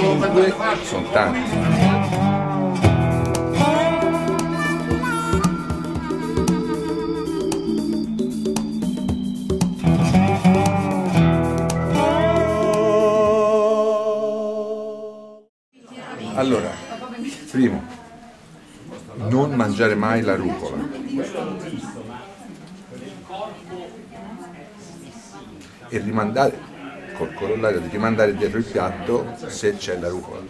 5 sono tanti. Allora, primo, non mangiare mai la rucola. E rimandare, col corollario di rimandare dietro il piatto se c'è la rucola.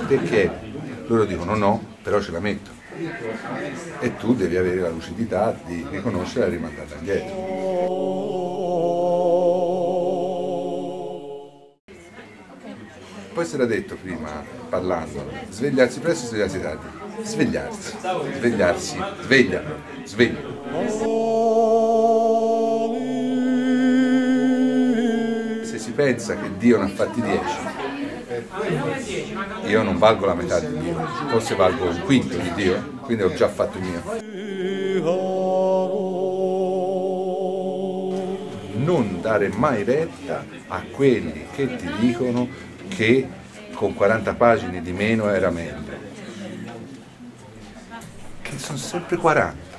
Perché loro dicono no, però ce la metto. E tu devi avere la lucidità di riconoscere e rimandarla indietro. Poi si era detto prima, parlando, svegliarsi presto, svegliarsi tardi. Svegliarsi, svegliarsi, sveglia, sveglia. Se si pensa che Dio ne ha fatti 10, io non valgo la metà di Dio, forse valgo un quinto di Dio, quindi ho già fatto il mio. Non dare mai retta a quelli che ti dicono che con 40 pagine di meno era meglio, che sono sempre 40,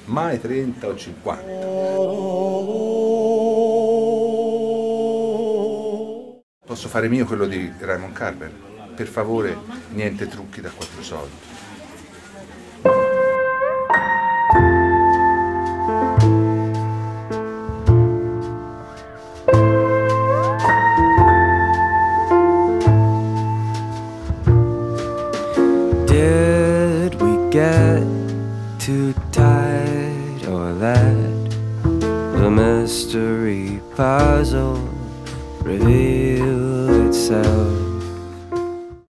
mai 30 o 50. Posso fare mio quello di Raymond Carver? Per favore, niente trucchi da 4 soldi. Did we get too tight or let the mystery puzzle reveal